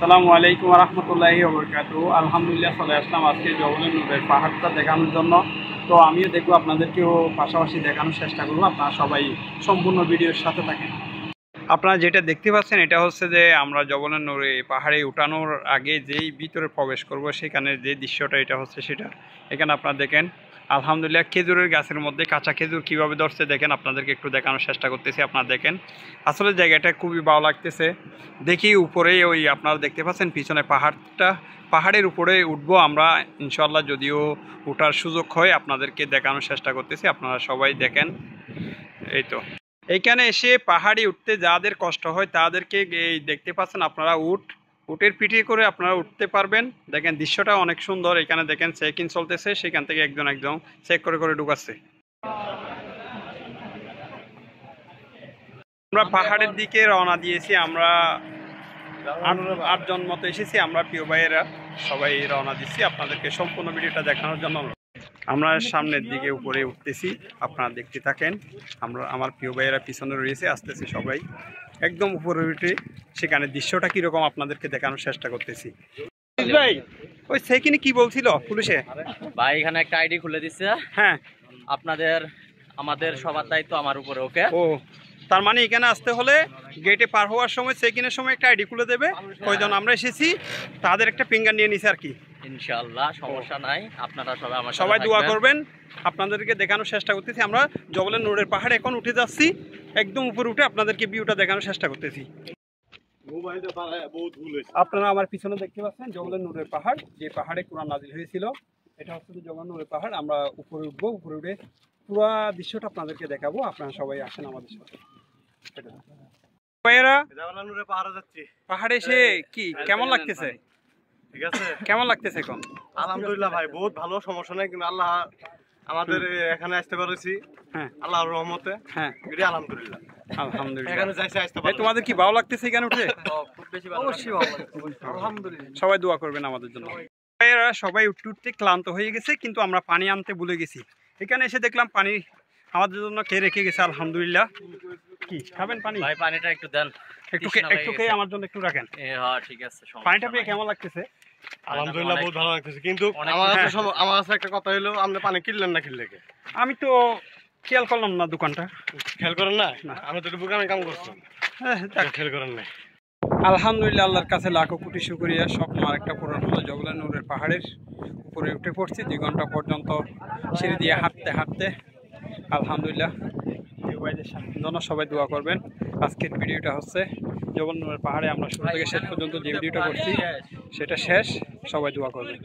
আসসালামু আলাইকুম রহমতুল্লাহি ওবরকাতুহু। আলহামদুলিল্লাহ চলে আসলাম আজকে জবলের নূরের পাহাড়টা দেখানোর জন্য। তো আমিও দেখবো, আপনাদেরকেও পাশাপাশি দেখানোর চেষ্টা করবো। আপনারা সবাই সম্পূর্ণ ভিডিওর সাথে থাকেন। আপনারা যেটা দেখতে পাচ্ছেন এটা হচ্ছে যে আমরা জবলের নূরে পাহাড়ে উঠানোর আগে যেই ভিতরে প্রবেশ করব সেখানে যে দৃশ্যটা এটা হচ্ছে সেটা। এখানে আপনারা দেখেন আলহামদুলিল্লাহ খেজুরের গাছের মধ্যে কাঁচা খেজুর কীভাবে ধরছে দেখেন, আপনাদেরকে একটু দেখানোর চেষ্টা করতেছি। আপনারা দেখেন আসলে জায়গাটা খুবই ভালো লাগতেছে। দেখি উপরে ওই আপনারা দেখতে পাচ্ছেন পিছনে পাহাড়ের উপরে উঠবো আমরা ইনশাল্লাহ, যদিও ওঠার সুযোগ হয় আপনাদেরকে দেখানোর চেষ্টা করতেছি। আপনারা সবাই দেখেন। এই তো এইখানে এসে পাহাড়ে উঠতে যাদের কষ্ট হয় তাদেরকে এই দেখতে পাচ্ছেন আপনারা উটের পিঠে করে আপনারা উঠতে পারবেন। দেখেন দৃশ্যটা অনেক সুন্দর। এখানে দেখেন চেক ইন চলতেছে, সেখান থেকে একজন চেক করে করে ঢুকাচ্ছে। আমরা পাহাড়ের দিকে রওনা দিয়েছি। আমরা 8জন মতো এসেছি, আমরা প্রিয় ভাইয়েরা সবাই রওনা দিচ্ছি আপনাদেরকে সম্পূর্ণ ভিডিওটা দেখানোর জন্য। আমরা সামনের দিকে উপরে উঠতেছি, আপনারা দেখতে থাকেন। আমার প্রিয় ভাইয়েরা পিছনে রয়েছে, আসতেছি সবাই একদম উপরে উঠে সেখানে দৃশ্যটা কিরকম আপনাদেরকে দেখানোর চেষ্টা করতেছি। ভাই ওই সেখানে কি বলছিল পুলিশে? ভাই এখানে একটা আইডি খুলে দিচ্ছে। হ্যাঁ, আমাদের সবার দায়িত্ব আমার উপরে। ওকে, ও তার মানে এখানে আসতে হলে গেটে পার হওয়ার সময় চেকিংয়ের সময় একটা আইডি খুলে দেবে। কয়জন আমরা এসেছি তাদের একটা ফিঙ্গার নিয়ে নিছে আর কি। ইনশাআল্লাহ সমস্যা নাই, আপনারা সবাই দোয়া করবেন। আপনাদেরকে দেখানোর চেষ্টা করতেছি। আমরা জবলের নূরের পাহাড়ে এখন উঠে যাচ্ছি, একদম উপরে উঠে আপনাদেরকে ভিউটা দেখানোর চেষ্টা করতেছি। আপনারা আমার পিছনে দেখতে পাচ্ছেন জবলের নূরের পাহাড়, যে পাহাড়ে কোরআন নাজিল হয়েছিল। এটা হচ্ছে জবলের নূরের পাহাড়। আমরা উপরে উঠবো, উপরে উঠে পুরো দৃশ্যটা আপনাদেরকে দেখাবো। আপনারা সবাই আসেন আমাদের সাথে। পাহাড়ে এসে কি কেমন লাগতেছে? ঠিক আছে, কেমন লাগতেছে এখন? আলহামদুলিল্লাহ ভাই, বহুত ভালো, সমস্যা নেই। কিন্তু আল্লাহ আমাদের এখানে আসতে পারছি, হ্যাঁ আল্লাহর রহমতে। হ্যাঁ আলহামদুলিল্লাহ, আলহামদুলিল্লাহ। এখানে যাইছে আসতে পারলাম। তোমাদের কি ভালো লাগতেছে এখানে উঠে? খুব বেশি ভালো অবশ্যই ভালো লাগছে, আলহামদুলিল্লাহ। সবাই দোয়া করবেন আমাদের জন্য। এরা সবাই উঠতে উঠতে ক্লান্ত হয়ে গেছে, কিন্তু আমরা পানি আনতে ভুলে গেছি। এখানে এসে দেখলাম পানি আমাদের জন্য কে রেখে গেছে। আলহামদুলিল্লাহ। কি খাবেন পানি? ভাই পানিটা একটু দেন, একটু খেয়ে আমার জন্য একটু রাখেন। হ্যাঁ ঠিক আছে। পানিটা পেয়ে কেমন লাগতেছে? আলহামদুলিল্লাহ, বহুত ভালো লাগতেছে। কিন্তু আমার কাছে একটা কথা হলো, আপনি পানি কিনলেন না কিনলে? আমি তো খেয়াল করলাম না দোকানটা। খেয়াল করেন না? আমি তো বুকামে কাম করছি, খেয়াল করেন না। আলহামদুলিল্লাহ, আল্লাহর কাছে লাখো কোটি শুকরিয়া। স্বপ্ন আরেকটা পূরণ হলো। জবলের নূরের পাহাড়ের উপরে উঠে পড়ছি 2 ঘন্টা পর্যন্ত সিঁড়ি দিয়ে হাঁটতে হাঁটতে। আলহামদুলিল্লাহ, ভাইদের জন্য সবাই দোয়া করবেন। আজকের ভিডিওটা হচ্ছে জবলের নূরের পাহাড়ে আমরা শুরু থেকে শেষ পর্যন্ত যে ভিডিওটা করছি সেটা শেষ। সবাই দোয়া করবেন।